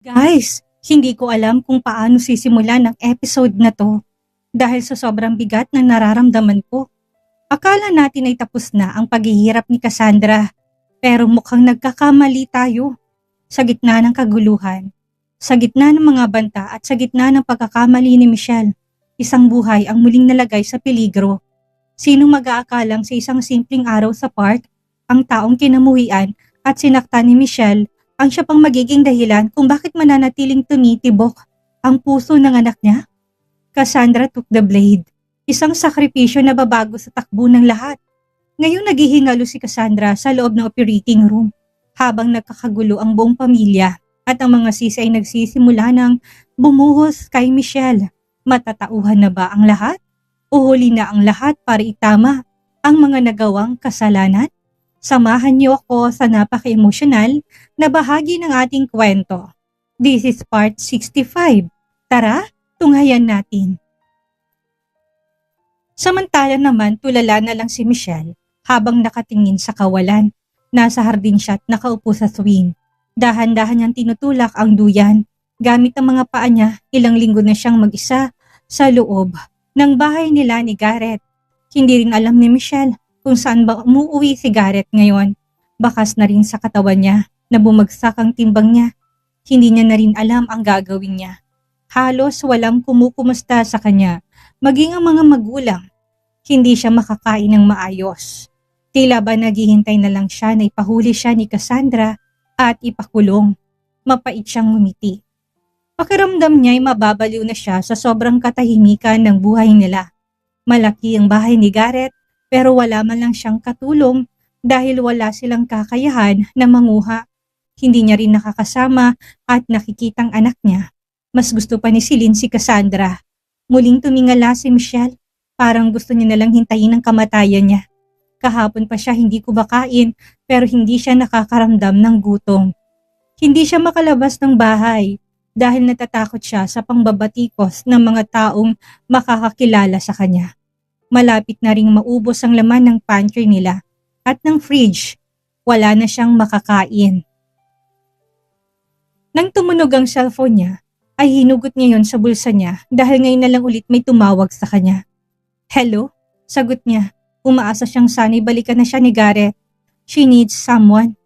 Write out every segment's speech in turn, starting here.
Guys, hindi ko alam kung paano sisimulan ang episode na to dahil sa sobrang bigat ng nararamdaman ko. Akala natin ay tapos na ang paghihirap ni Cassandra, pero mukhang nagkakamali tayo. Sa gitna ng kaguluhan, sa gitna ng mga banta at sa gitna ng pagkakamali ni Michelle, isang buhay ang muling nalagay sa peligro. Sinong mag-aakalang sa isang simpleng araw sa park, ang taong kinamuhian at sinaktan ni Michelle ang siya pang magiging dahilan kung bakit mananatiling tumitibok ang puso ng anak niya? Cassandra took the blade. Isang sakripisyo na babago sa takbo ng lahat. Ngayong naghihingalo si Cassandra sa loob ng operating room habang nagkakagulo ang buong pamilya at ang mga sisi ay nagsisimula ng bumuhos kay Michelle. Matatauhan na ba ang lahat? O huli na ang lahat para itama ang mga nagawang kasalanan? Samahan niyo ako sa napaka-emosyonal na bahagi ng ating kwento. This is part 65. Tara, tunghayan natin. Samantala naman tulala na lang si Michelle habang nakatingin sa kawalan. Nasa hardin siya at nakaupo sa swing. Dahan-dahan niyang tinutulak ang duyan. Gamit ang mga paa niya, ilang linggo na siyang mag-isa sa loob ng bahay nila ni Garrett. Hindi rin alam ni Michelle kung saan ba umuwi si Garrett ngayon. Bakas na rin sa katawan niya na bumagsak ang timbang niya. Hindi niya na rin alam ang gagawin niya. Halos walang kumukumusta sa kanya, maging ang mga magulang. Hindi siya makakain ng maayos. Tila ba naghihintay na lang siya na ipahuli siya ni Cassandra at ipakulong. Mapait siyang ngumiti. Pakiramdam niya ay mababaliw na siya sa sobrang katahimikan ng buhay nila. Malaki ang bahay ni Garrett pero wala man lang siyang katulong dahil wala silang kakayahan na manguha. Hindi niya rin nakakasama at nakikitang anak niya. Mas gusto pa ni Celine si Cassandra. Muling tumingala si Michelle. Parang gusto niya nalang hintayin ang kamatayan niya. Kahapon pa siya hindi kumakain pero hindi siya nakakaramdam ng gutom. Hindi siya makalabas ng bahay dahil natatakot siya sa pangbabatikos ng mga taong makakakilala sa kanya. Malapit na ring maubos ang laman ng pantry nila at ng fridge. Wala na siyang makakain. Nang tumunog ang cellphone niya, ay hinugot niya yon sa bulsa niya dahil ngayon na lang ulit may tumawag sa kanya. Hello? Sagot niya. Umaasa siyang sana'y balikan na siya ni Garrett. She needs someone.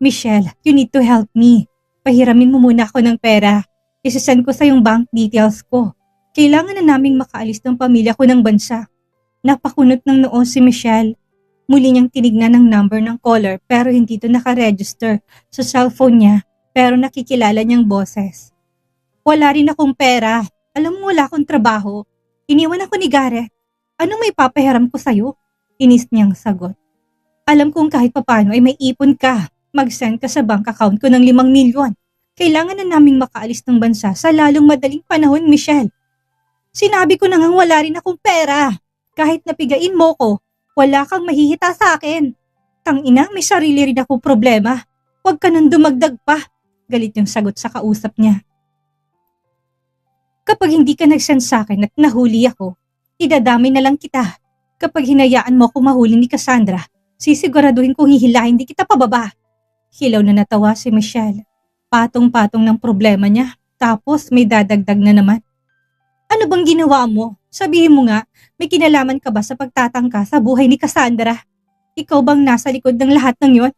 Michelle, you need to help me. Pahiramin mo muna ako ng pera. Isasend ko sa yung bank details ko. Kailangan na naming makaalis ng pamilya ko ng bansa. Napakunot ng noo si Michelle. Muli niyang tinignan ang number ng caller pero hindi ito nakaregister sa cellphone niya pero nakikilala niyang boses. Wala rin akong pera. Alam mo wala akong trabaho. Iniwan ako ni Garrett. Anong may papahiram ko sa'yo? Inis niyang sagot. Alam kong kahit papano ay may ipon ka. Mag-send ka sa bank account ko ng 5 milyon. Kailangan na naming makaalis ng bansa sa lalong madaling panahon, Michelle. Sinabi ko na ngang wala rin akong pera. Kahit napigain mo ko, wala kang mahihita sa akin. Tangina, may sarili rin akong problema. Huwag ka nang dumagdag pa. Galit yung sagot sa kausap niya. Kapag hindi ka nag-send sa akin at nahuli ako, idadamay na lang kita. Kapag hinayaan mo ako mahuli ni Cassandra, sisiguraduhin kong hihilahin di kita pababa. Hilaw na natawa si Michelle. Patong-patong ng problema niya, tapos may dadagdag na naman. Ano bang ginawa mo? Sabihin mo nga, may kinalaman ka ba sa pagtatangka sa buhay ni Cassandra? Ikaw bang nasa likod ng lahat ng yon?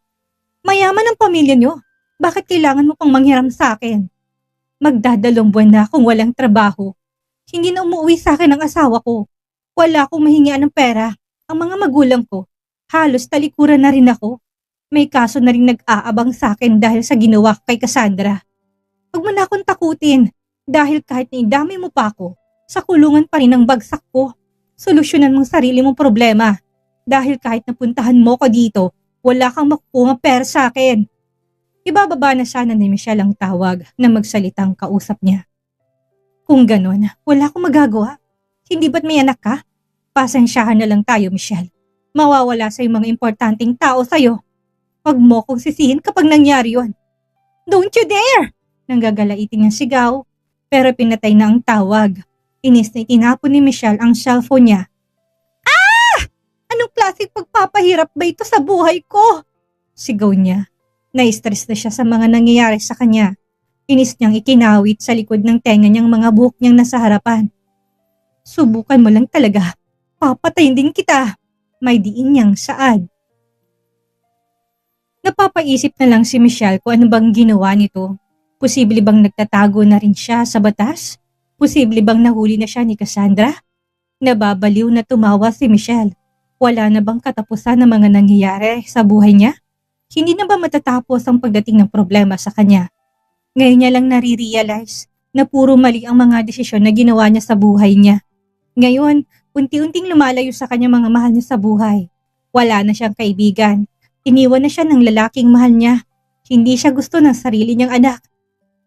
Mayaman ang pamilya niyo. Bakit kailangan mo pang manghiram sa akin? Magdadalawang buwan na akong walang trabaho. Hindi na umuwi sa akin ang asawa ko. Wala akong mahingian ng pera. Ang mga magulang ko, halos talikuran na rin ako. May kaso na rin nag-aabang sa akin dahil sa ginawa ko kay Cassandra. Huwag mo na akong takutin dahil kahit naidamay mo pa ako, sa kulungan pa rin ang bagsak ko. Solusyonan mong sarili mong problema. Dahil kahit napuntahan mo ko dito, wala kang makukuha pera sa akin. Ibababa na sana ni Michelle ang tawag na magsalitang kausap niya. Kung ganon, wala akong magagawa. Hindi ba't may anak ka? Pasensyahan na lang tayo, Michelle. Mawawala sa mga importanteng tao sa'yo. Huwag mo kong sisihin kapag nangyari yon. Don't you dare! Nanggagalaitin niyang sigaw, pero pinatay na ang tawag. Inis na itinapon ni Michelle ang cellphone niya. Anong klaseng pagpapahirap ba ito sa buhay ko? Sigaw niya. Na-stress na siya sa mga nangyayari sa kanya. Inis niyang ikinawit sa likod ng tenga niyang mga buhok niyang nasa harapan. Subukan mo lang talaga. Papatayin din kita. May diin niyang saad. Napapaisip na lang si Michelle kung ano bang ginawa nito. Posible bang nagtatago na rin siya sa batas? Posible bang nahuli na siya ni Cassandra? Nababaliw na tumawa si Michelle. Wala na bang katapusan ng mga nangyayari sa buhay niya? Hindi na ba matatapos ang pagdating ng problema sa kanya? Ngayon niya lang nare-realize na puro mali ang mga desisyon na ginawa niya sa buhay niya. Ngayon, unti-unting lumalayo sa kanya mga mahal niya sa buhay. Wala na siyang kaibigan. Iniwan na siya ng lalaking mahal niya. Hindi siya gusto ng sarili niyang anak.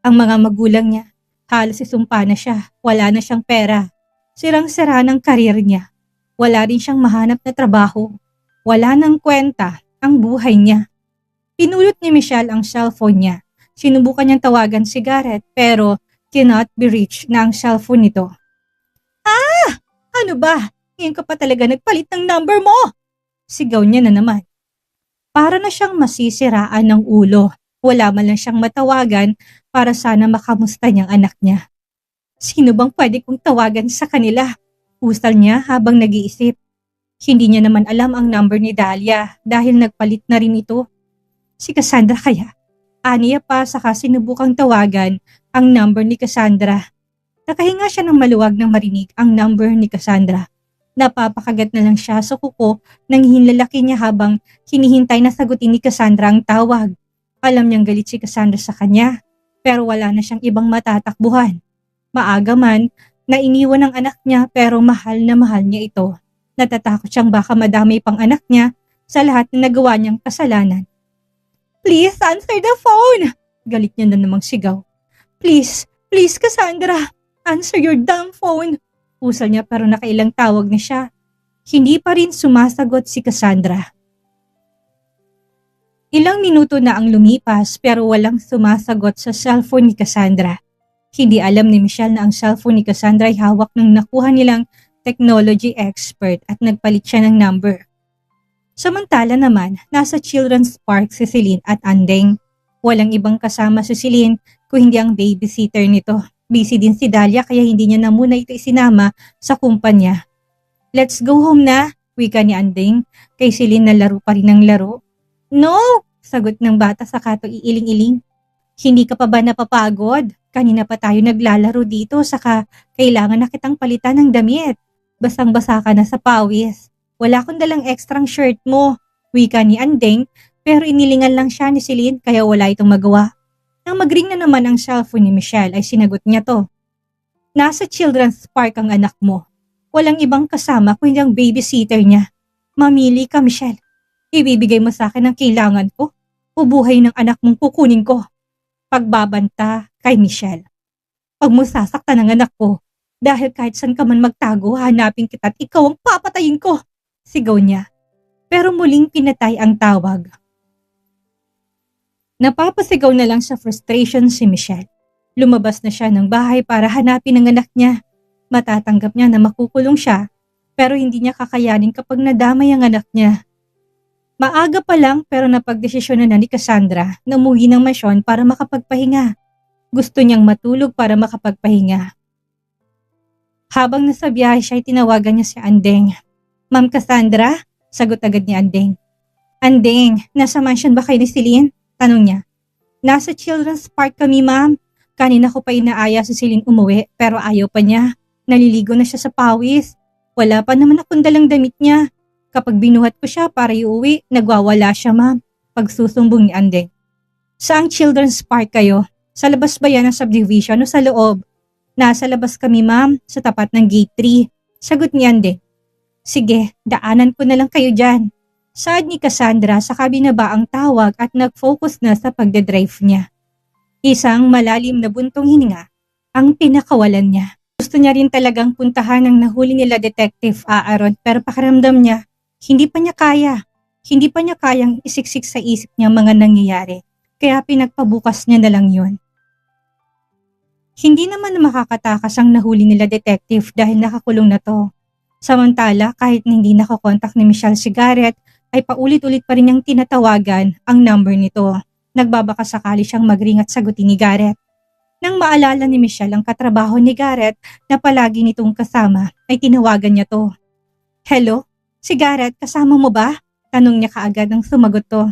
Ang mga magulang niya, halos isumpa na siya. Wala na siyang pera. Sirang-sira ng karir niya. Wala rin siyang mahanap na trabaho. Wala nang kwenta ang buhay niya. Pinulot ni Michelle ang cellphone niya. Sinubukan niyang tawagan si Garrett pero cannot be reached na ang cellphone nito. Ano ba? Ngayon ka pa talaga nagpalit ng number mo! Sigaw niya na naman. Para na siyang masisiraan ng ulo. Wala man lang siyang matawagan para sana makamusta niyang anak niya. Sino bang pwede kong tawagan sa kanila? Usal niya habang nag-iisip. Hindi niya naman alam ang number ni Dahlia dahil nagpalit na rin ito. Si Cassandra kaya? Aniya pa saka sinubukang tawagan ang number ni Cassandra. Nakahinga siya ng maluwag nang marinig ang number ni Cassandra. Napapakagat na lang siya sa kuko ng hinlalaki niya habang hinihintay na sagutin ni Cassandra ang tawag. Alam niyang galit si Cassandra sa kanya pero wala na siyang ibang matatakbuhan. Maaga man na iniwan ng anak niya pero mahal na mahal niya ito. Natatakot siyang baka madamay pang anak niya sa lahat na nagawa niyang kasalanan. Please answer the phone! Galit niya na namang sigaw. Please Cassandra! Answer your damn phone! Usal niya pero nakailang tawag na siya. Hindi pa rin sumasagot si Cassandra. Ilang minuto na ang lumipas pero walang sumasagot sa cellphone ni Cassandra. Hindi alam ni Michelle na ang cellphone ni Cassandra ay hawak ng nakuha nilang technology expert at nagpalit siya ng number. Samantala naman, nasa Children's Park si Celine at Andeng. Walang ibang kasama si Celine kung hindi ang babysitter nito. Busy din si Dahlia kaya hindi niya na muna ito isinama sa kumpanya. Let's go home na, wika ni Andeng. Kay Celine na laro pa rin ng laro. No, sagot ng bata sa kato iiling-iling. Hindi ka pa ba napapagod? Kanina pa tayo naglalaro dito saka kailangan na kitang palitan ng damit. Basang-basa ka na sa pawis. Wala akong dalang extrang shirt mo, wika ni Andeng pero inilingan lang siya ni Celine kaya wala itong magawa. Nang mag-ring na naman ang cellphone ni Michelle ay sinagot niya to. Nasa Children's Park ang anak mo. Walang ibang kasama kundi ang babysitter niya. Mamili ka, Michelle. Ibibigay mo sa akin ang kailangan ko o buhay ng anak mong kukunin ko. Pagbabanta kay Michelle. Pag mo sasaktan ang anak ko dahil kahit saan ka man magtago hanapin kita at ikaw ang papatayin ko. Sigaw niya. Pero muling pinatay ang tawag. Napapasigaw na lang sa frustration si Michelle. Lumabas na siya ng bahay para hanapin ang anak niya. Matatanggap niya na makukulong siya pero hindi niya kakayanin kapag nadamay ang anak niya. Maaga pa lang pero napagdesisyonan na ni Cassandra na umuwi ng mansyon para makapagpahinga. Gusto niyang matulog para makapagpahinga. Habang nasa biyahe siya ay tinawagan niya si Andeng. Ma'am Cassandra? Sagot agad ni Andeng. Andeng, nasa mansion ba kayo ni Celine? Tanong niya. Nasa Children's Park kami, ma'am. Kanina ko pa inaaya si Celine umuwi pero ayaw pa niya. Naliligo na siya sa pawis. Wala pa naman akong dalang damit niya. Kapag binuhat ko siya para iuwi, nagwawala siya, ma'am. Pagsusumbong ni Andeng. Saang Children's Park kayo? Sa labas ba yan ng subdivision o sa loob? Nasa labas kami, ma'am, sa tapat ng gate 3. Sagot ni Andeng. Sige, daanan ko na lang kayo dyan. Saad ni Cassandra sa kabinaba ang tawag at nag-focus na sa pagdadrive niya. Isang malalim na buntong hininga ang pinakawalan niya. Gusto niya rin talagang puntahan ang nahuli nila Detective Aaron pero pakiramdam niya, hindi pa niya kaya. Hindi pa niya kayang isiksik sa isip niya mga nangyayari. Kaya pinagpabukas niya na lang yun. Hindi naman makakatakas ang nahuli nila Detective dahil nakakulong na to. Samantala kahit hindi nakakontak ni Michelle si Garrett, ay paulit-ulit pa rin niyang tinatawagan ang number nito. Nagbabaka sakali siyang mag-ring at sagutin ni Garrett. Nang maalala ni Michelle ang katrabaho ni Garrett na palagi nitong kasama, ay tinawagan niya to. Hello? Si Garrett, kasama mo ba? Tanong niya kaagad nang sumagot to.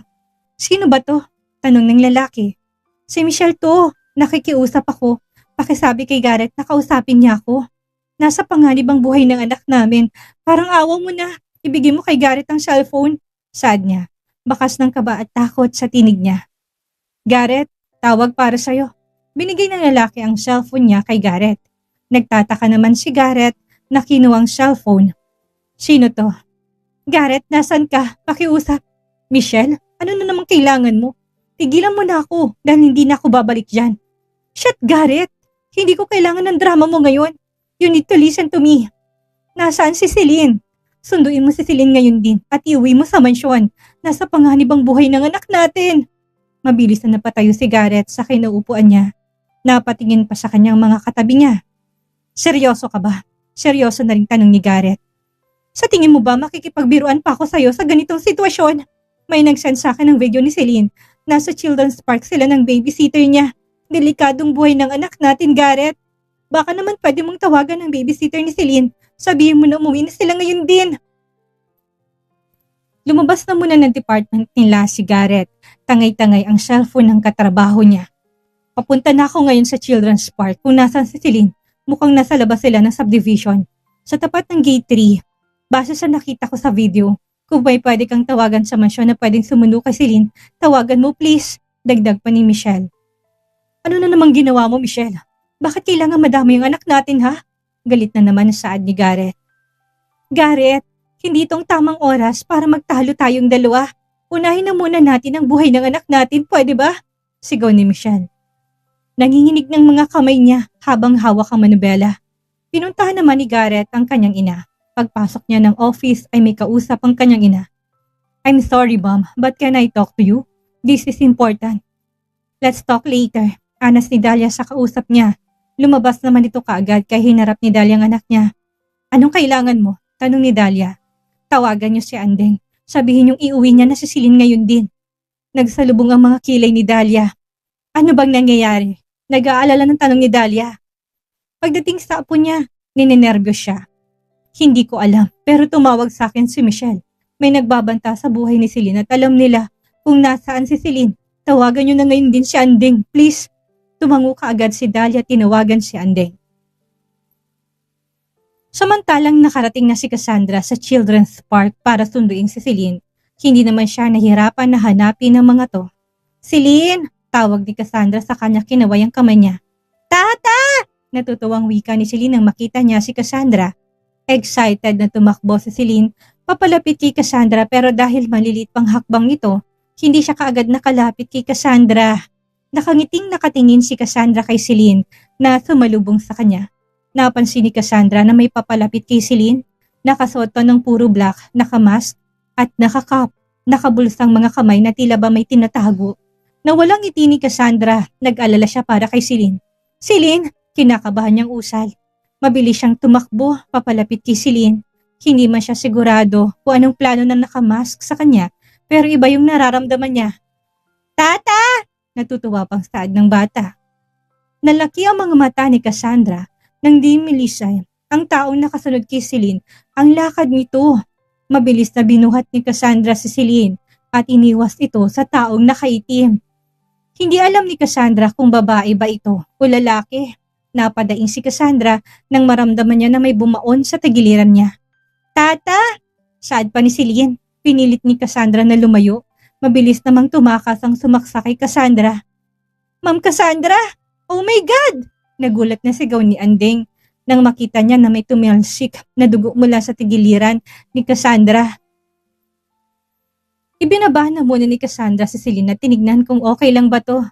Sino ba to? Tanong ng lalaki. Si Michelle to. Nakikiusap ako. Pakisabi kay Garrett na kausapin niya ako. Nasa panganib ang buhay ng anak namin. Parang awa mo na. Ibigay mo kay Garrett ang cellphone. Sad niya. Bakas ng kaba at takot sa tinig niya. Garrett, tawag para sa'yo. Binigay ng lalaki ang cellphone niya kay Garrett. Nagtataka naman si Garrett na kinuwang cellphone. Sino to? Garrett, nasan ka? Pakiusap. Michelle, ano na namang kailangan mo? Tigilan mo na ako dahil hindi na ako babalik dyan. Shit, Garrett. Hindi ko kailangan ng drama mo ngayon. You need to listen to me. Nasaan si Celine? Sunduin mo si Celine ngayon din at iuwi mo sa mansyon. Nasa panganib ang buhay ng anak natin. Mabilis na napatayo si Garrett sa kinauupuan niya. Napatingin pa sa kanyang mga katabi niya. Seryoso ka ba? Seryoso na ring tanong ni Garrett. Sa tingin mo ba makikipagbiruan pa ako sa'yo sa ganitong sitwasyon? May nag-send sa akin ng video ni Celine. Nasa children's park sila ng babysitter niya. Delikadong buhay ng anak natin, Garrett. Baka naman pwede mong tawagan ng babysitter ni Celine. Sabihin mo na umuwi na sila ngayon din. Lumabas na muna ng department nila si Garrett. Tangay-tangay ang cellphone ng katrabaho niya. Papunta na ako ngayon sa children's park. Kung nasan si Celine, mukhang nasa labas sila ng subdivision. Sa tapat ng gate 3. Base sa nakita ko sa video, kung may pwede kang tawagan sa mansyon na pwedeng sumundo kay Celine, tawagan mo please. Dagdag pa ni Michelle. Ano na namang ginawa mo, Michelle? Bakit kailangan madami yung anak natin, ha? Galit na naman saad ni Garrett. Garrett, hindi itong tamang oras para magtalo tayong dalawa. Unahin na muna natin ang buhay ng anak natin, pwede ba? Sigaw ni Michelle. Nanginginig ng mga kamay niya habang hawak ang manubela. Pinuntahan naman ni Garrett ang kanyang ina. Pagpasok niya ng office ay may kausap ang kanyang ina. I'm sorry, Mom, but can I talk to you? This is important. Let's talk later. Anas ni Dahlia sa kausap niya. Lumabas naman ito kaagad kay hinarap ni Dahlia ang anak niya. Anong kailangan mo? Tanong ni Dahlia. Tawagan niyo si Andeng. Sabihin niyong iuwi niya na si Celine ngayon din. Nagsalubong ang mga kilay ni Dahlia. Ano bang nangyayari? Nag-aalala ng tanong ni Dahlia. Pagdating sa apo niya, ninenervyos siya. Hindi ko alam, pero tumawag sa akin si Michelle. May nagbabanta sa buhay ni Celine at alam nila kung nasaan si Celine. Tawagan niyo na ngayon din si Andeng, please. Tumango kaagad si Dahlia at tinawagan si Andeng. Samantalang nakarating na si Cassandra sa children's park para sunduin si Celine, hindi naman siya nahirapan na hanapin ang mga to. Celine! Tawag ni Cassandra sa kanya kinaway ang kamay niya. Tata! Natutuwang wika ni Celine nang makita niya si Cassandra. Excited na tumakbo si Celine, papalapit kay Cassandra pero dahil maliliit pang hakbang nito, hindi siya kaagad nakalapit kay Cassandra. Nakangiting nakatingin si Cassandra kay Celine na sumalubong sa kanya. Napansin ni Cassandra na may papalapit kay Celine, nakasuot ng puro black, nakamask at nakakap, nakabulsang mga kamay na tila ba may tinatago. Na walang ngiti ni Cassandra, nag-alala siya para kay Celine. Celine, kinakabahan niyang usal. Mabilis siyang tumakbo, papalapit kay Celine. Hindi man siya sigurado kung anong plano na nakamask sa kanya, pero iba yung nararamdaman niya. Tata! Natutuwa pang saad ng bata. Nalaki ang mga mata ni Cassandra nang di milisay ang taong nakasunod kay Celine ang lakad nito. Mabilis na binuhat ni Cassandra si Celine at iniwas ito sa taong nakaitim. Hindi alam ni Cassandra kung babae ba ito o lalaki. Napadaing si Cassandra nang maramdaman niya na may bumaon sa tagiliran niya. Tata! Saad pa ni Celine. Pinilit ni Cassandra na lumayo. Mabilis namang tumakas ang sumaksa kay Cassandra. Ma'am Cassandra! Oh my God! Nagulat na sigaw ni Andeng nang makita niya na may tumalsik na dugo mula sa tigiliran ni Cassandra. Ibinaba na muna ni Cassandra si Celine at tinignan kung okay lang ba to.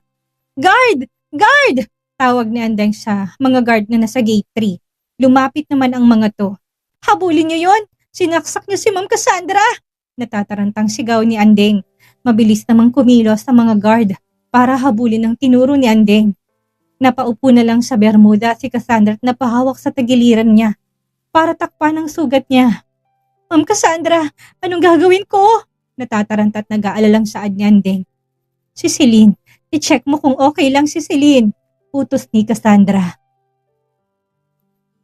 Guard! Guard! Tawag ni Andeng sa mga guard na nasa gate 3. Lumapit naman ang mga to. Habulin niyo yon! Sinaksak niyo si Ma'am Cassandra! Natatarantang sigaw ni Andeng. Mabilis namang kumilos sa mga guard para habulin ang tinuro ni Andeng. Napaupo na lang sa bermuda si Cassandra at napahawak sa tagiliran niya para takpan ang sugat niya. Ma'am Cassandra, anong gagawin ko? Natataranta at nag-aalalang saad ni Andeng. Si Celine, i-check mo kung okay lang si Celine. utos ni Cassandra.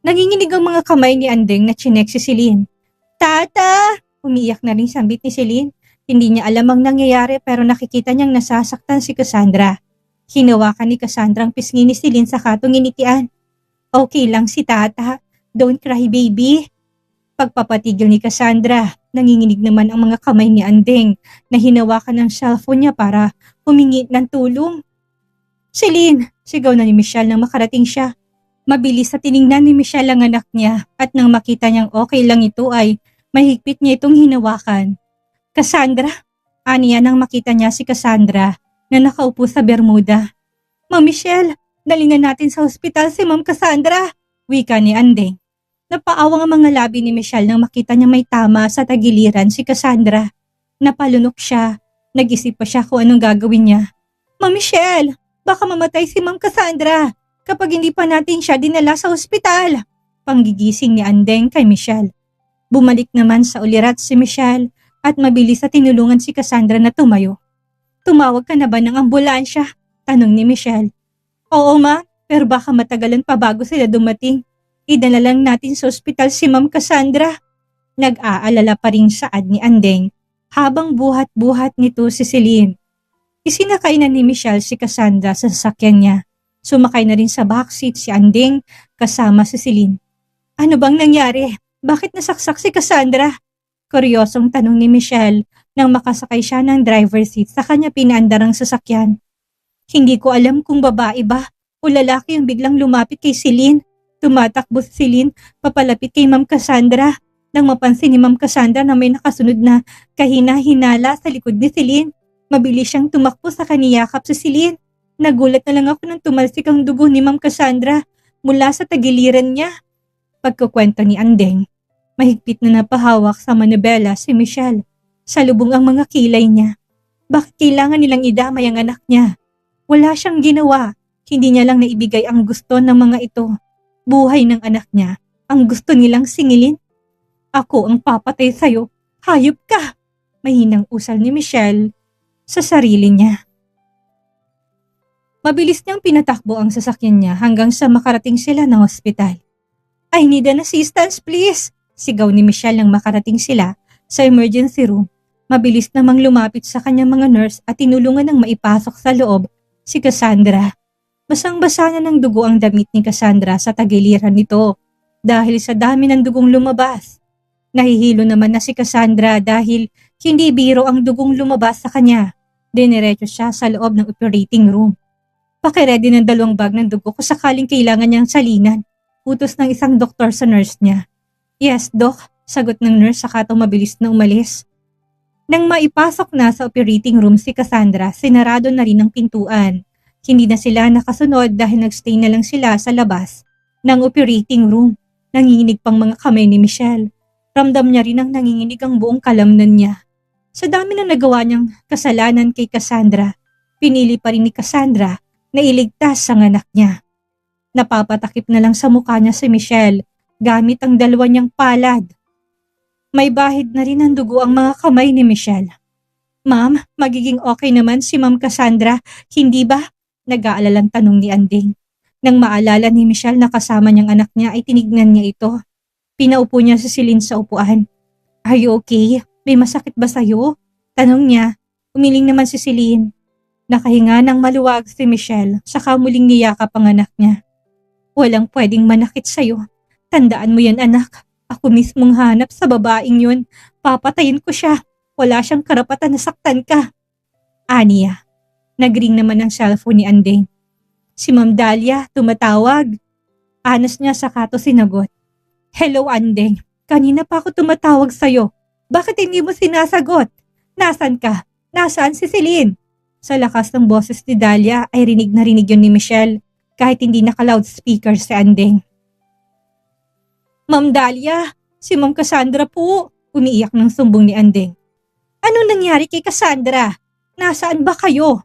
Nanginginig ang mga kamay ni Andeng na chinek si Celine. Tata! Umiiyak na rin sambit ni Celine. Hindi niya alam ang nangyayari pero nakikita niyang nasasaktan si Cassandra. Hinawakan ni Cassandra ang pisngi ni Celine sa katong initian. Okay lang si Tata. Don't cry baby. Pagpapatigil ni Cassandra, nanginginig naman ang mga kamay ni Andeng na hinawakan ng cellphone niya para humingi ng tulong. Celine! Sigaw na ni Michelle nang makarating siya. Mabilis sa tiningnan ni Michelle ang anak niya at nang makita niyang okay lang ito ay mahigpit niya itong hinawakan. Cassandra? Aniya nang makita niya si Cassandra na nakaupo sa bermuda. Ma'am Michelle, dali na natin sa ospital si Ma'am Cassandra, wika ni Andeng. Napaawang ang mga labi ni Michelle nang makita niya may tama sa tagiliran si Cassandra. Napalunok siya. Nag-isip pa siya kung anong gagawin niya. Ma'am Michelle, baka mamatay si Ma'am Cassandra kapag hindi pa natin siya dinala sa ospital. Panggigising ni Andeng kay Michelle. Bumalik naman sa ulirat si Michelle at mabilis na tinulungan si Cassandra na tumayo. Tumawag ka na ba ng ambulansya? Tanong ni Michelle. Oo ma, pero baka matagalan pa bago sila dumating. Idala lang natin sa ospital si Ma'am Cassandra. Nag-aalala pa rin saad ni Andeng habang buhat-buhat nito si Celine. Isinakay na ni Michelle si Cassandra sa sasakyan niya. Sumakay na rin sa backseat si Andeng kasama si Celine. Ano bang nangyari? Bakit nasaksak si Cassandra? Kuryosong tanong ni Michelle nang makasakay siya ng driver seat sa kanya pinaandarang sasakyan. Hindi ko alam kung babae ba o lalaki ang biglang lumapit kay Celine. Tumatakbo si Celine papalapit kay Ma'am Cassandra. Nang mapansin ni Ma'am Cassandra na may nakasunod na kahina-hinala sa likod ni Celine, mabilis siyang tumakbo sa kaniyakap si Celine. Nagulat na lang ako nang tumalsik ang dugo ni Ma'am Cassandra mula sa tagiliran niya. Pagkukwento ni Andeng, mahigpit na napahawak sa manibela si Michelle. Salubong ang mga kilay niya. Bakit kailangan nilang idamay ang anak niya? Wala siyang ginawa. Hindi niya lang naibigay ang gusto ng mga ito. Buhay ng anak niya ang gusto nilang singilin. Ako ang papatay sa'yo. Hayop ka! Mahinang usal ni Michelle sa sarili niya. Mabilis niyang pinatakbo ang sasakyan niya hanggang sa makarating sila ng ospital. I need an assistance please! Sigaw ni Michelle nang makarating sila sa emergency room. Mabilis namang lumapit sa kanyang mga nurse at tinulungan ng maipasok sa loob si Cassandra. Basang-basa na ng dugo ang damit ni Cassandra sa tagiliran nito dahil sa dami ng dugong lumabas. Nahihilo naman na si Cassandra dahil hindi biro ang dugong lumabas sa kanya. Diniretso siya sa loob ng operating room. Pakiredy ng 2 bag ng dugo kung sakaling kailangan niyang salinan. Utos ng isang doktor sa nurse niya. Yes, Doc, sagot ng nurse saka mabilis na umalis. Nang maipasok na sa operating room si Cassandra, sinarado na rin ang pintuan. Hindi na sila nakasunod dahil nagstay na lang sila sa labas ng operating room. Nanginginig pang mga kamay ni Michelle. Ramdam niya rin ang nanginginig ang buong kalamnan niya. Sa dami na nagawa niyang kasalanan kay Cassandra, pinili pa rin ni Cassandra na iligtas ang anak niya. Napapatakip na lang sa mukha niya si Michelle gamit ang 2 niyang palad. May bahid na rin ng dugo ang mga kamay ni Michelle. Ma'am, magiging okay naman si Ma'am Cassandra, hindi ba? Nag-aalalang tanong ni Andeng. Nang maalala ni Michelle na kasama niyang anak niya ay tinignan niya ito. Pinaupo niya si Celine sa upuan. Are you okay? May masakit ba sa'yo? Tanong niya. Umiling naman si Celine. Nakahinga ng maluwag si Michelle saka muling niyakap ang anak niya. Walang pwedeng manakit sa'yo. Tandaan mo yan anak. Ako mismong hanap sa babaeng yun. Papatayin ko siya. Wala siyang karapatan na saktan ka. Aniya. Nagring naman ang cellphone ni Andeng. Si Ma'am Dahlia, tumatawag. Anas niya saka to sinagot. Hello Andeng. Kanina pa ako tumatawag sa'yo. Bakit hindi mo sinasagot? Nasaan ka? Nasaan si Celine? Sa lakas ng boses ni Dahlia ay rinig na rinig yun ni Michelle kahit hindi naka-loudspeaker si Andeng. Ma'am Dahlia, si Ma'am Cassandra po, umiiyak ng sumbong ni Andeng. Anong nangyari kay Cassandra? Nasaan ba kayo?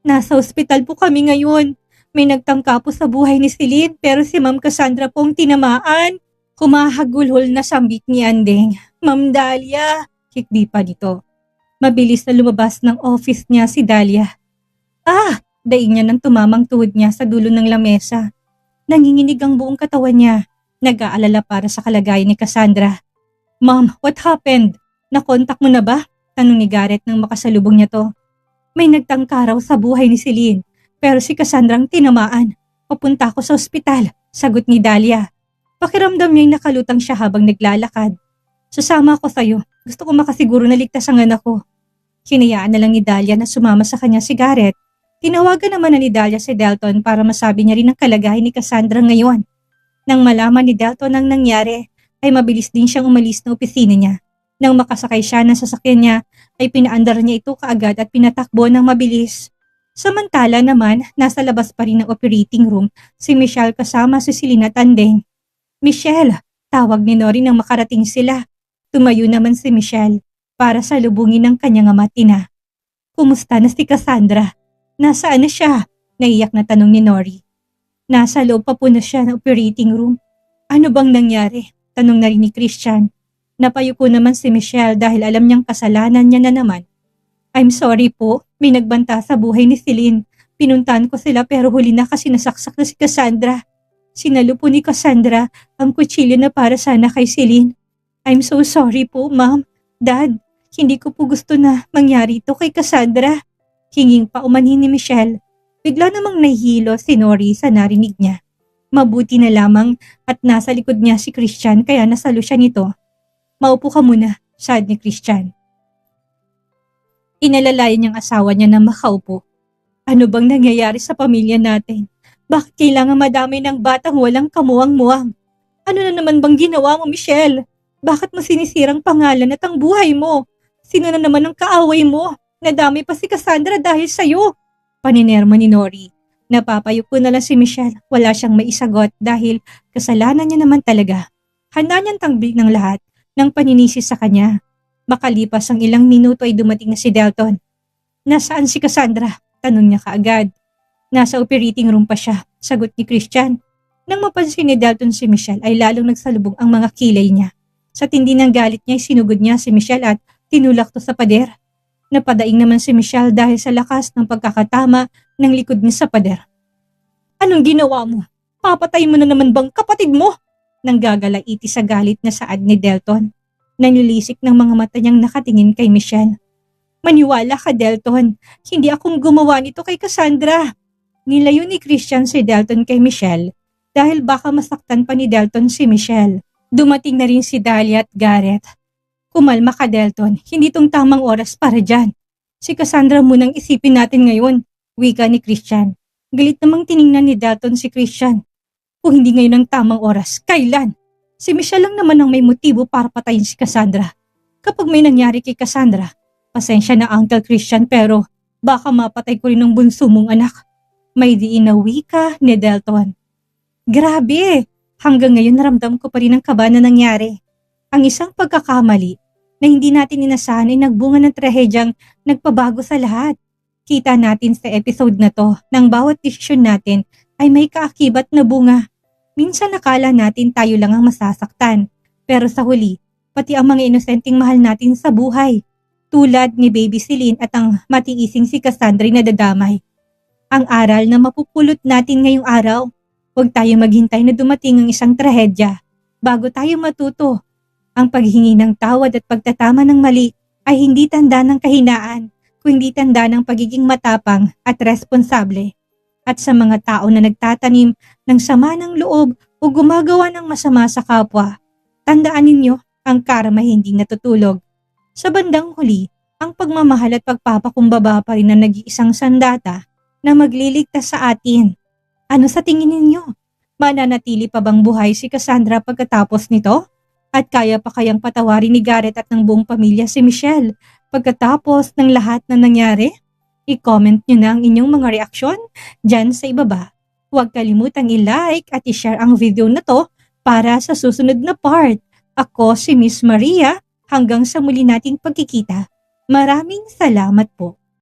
Nasa ospital po kami ngayon. May nagtangka po sa buhay ni Celine pero si Ma'am Cassandra pong tinamaan. Humahagulhol na sambit ni Andeng. Ma'am Dahlia, hikbi pa nito. Mabilis na lumabas ng office niya si Dahlia. Ah, Daing niya nang tumamang tuhod niya sa dulo ng lamesa. Nanginginig ang buong katawan niya. Nag-aalala para sa kalagayan ni Cassandra. Mom, what happened? Nakontak mo na ba? Tanong ni Garrett nang makasalubong niya to. May nagtangka raw sa buhay ni Celine, pero si Cassandra ang tinamaan. Papunta ako sa ospital, sagot ni Dahlia. Pakiramdam niya'y nakalutang siya habang naglalakad. Sasama ako sa'yo. Gusto ko makasiguro na ligtas ang anak ko. Hinayaan na lang ni Dahlia na sumama sa kanya si Garrett. Tinawagan naman na ni Dahlia si Delton para masabi niya rin ang kalagayan ni Cassandra ngayon. Nang malaman ni Delton ang nangyari, ay mabilis din siyang umalis na opisina niya. Nang makasakay siya ng sasakyan niya, ay pinaandar niya ito kaagad at pinatakbo ng mabilis. Samantala naman, nasa labas pa rin ng operating room si Michelle kasama si Celine at Andeng. Michelle, tawag ni Nori nang makarating sila. Tumayo naman si Michelle para salubungin ang kanyang ama at ina. Kumusta na si Cassandra? Nasaan na siya? Naiyak na tanong ni Nori. Nasa loob pa po na siya ng operating room. Ano bang nangyari? Tanong na rin ni Christian. Napayuko naman si Michelle dahil alam niyang kasalanan niya na naman. I'm sorry po, may nagbanta sa buhay ni Celine. Pinuntahan ko sila pero huli na kasi nasaksak na si Cassandra. Sinalo po ni Cassandra ang kutsilyo na para sana kay Celine. I'm so sorry po, Ma'am. Dad, hindi ko po gusto na mangyari ito kay Cassandra. Hinging pa umanhin ni Michelle. Bigla namang nahihilo si Nori sa narinig niya. Mabuti na lamang at nasa likod niya si Christian kaya nasalo siya nito. Maupo ka muna, saad ni Christian. Inalalayan niyang asawa niya na makaupo. Ano bang nangyayari sa pamilya natin? Bakit kailangan madami ng batang walang kamuwang-muwang? Ano na naman bang ginawa mo, Michelle? Bakit mo sinisirang pangalan at ang buhay mo? Sino na naman ang kaaway mo? Nadami pa si Cassandra dahil sa'yo. Paninermo ni Nori. Napapayuko na lang si Michelle. Wala siyang maisagot dahil kasalanan niya naman talaga. Handa niyang tanggapin ng lahat ng paninisi sa kanya. Makalipas ang ilang minuto ay dumating na si Delton. Nasaan si Cassandra? Tanong niya kaagad. Nasa operating room pa siya, sagot ni Christian. Nang mapansin ni Delton si Michelle ay lalong nagsalubong ang mga kilay niya. Sa tindi ng galit niya ay sinugod niya si Michelle at tinulak to sa pader. Napadaing naman si Michelle dahil sa lakas ng pagkakatama ng likod niya sa pader. Anong ginawa mo? Papatay mo na naman bang kapatid mo? Nanggagalaiti sa galit na saad ni Delton. Nanilisik ng mga mata niyang nakatingin kay Michelle. Maniwala ka, Delton. Hindi akong gumawa nito kay Cassandra. Nilayo ni Christian si Delton kay Michelle dahil baka masaktan pa ni Delton si Michelle. Dumating na rin si Dahlia at Garrett. Kumalma ka, Delton. Hindi tong tamang oras para dyan. Si Cassandra munang isipin natin ngayon, wika ni Christian. Galit namang tiningnan ni Delton si Christian. Kung hindi ngayon ang tamang oras, kailan? Si Michelle lang naman ang may motibo para patayin si Cassandra. Kapag may nangyari kay Cassandra, pasensya na Uncle Christian pero baka mapatay ko rin ang bunso mong anak. May diin na wika ni Delton. Grabe! Hanggang ngayon naramdam ko pa rin ang kaba na nangyari. Ang isang pagkakamali na hindi natin inasahan ay nagbunga ng trahedyang nagpabago sa lahat. Kita natin sa episode na to nang bawat desisyon natin ay may kaakibat na bunga. Minsan nakala natin tayo lang ang masasaktan, pero sa huli, pati ang mga inosenteng mahal natin sa buhay, tulad ni Baby Celine at ang matiising si Cassandra na dadamay. Ang aral na mapupulot natin ngayong araw, huwag tayo maghintay na dumating ang isang trahedya bago tayo matuto. Ang paghingi ng tawad at pagtatama ng mali ay hindi tanda ng kahinaan, kundi tanda ng pagiging matapang at responsable. At sa mga tao na nagtatanim ng sama ng loob o gumagawa ng masama sa kapwa, tandaan ninyo ang karma hindi natutulog. Sa bandang huli, ang pagmamahal at pagpapakumbaba pa rin ang nag-iisang sandata na magliligtas sa atin. Ano sa tingin ninyo? Mananatili pa bang buhay si Cassandra pagkatapos nito? At kaya pa kayang patawarin ni Garrett at ng buong pamilya si Michelle pagkatapos ng lahat na nangyari? I-comment nyo na ang inyong mga reaksyon dyan sa ibaba. Huwag kalimutang i-like at i-share ang video na to para sa susunod na part. Ako si Miss Maria, hanggang sa muli nating pagkikita. Maraming salamat po.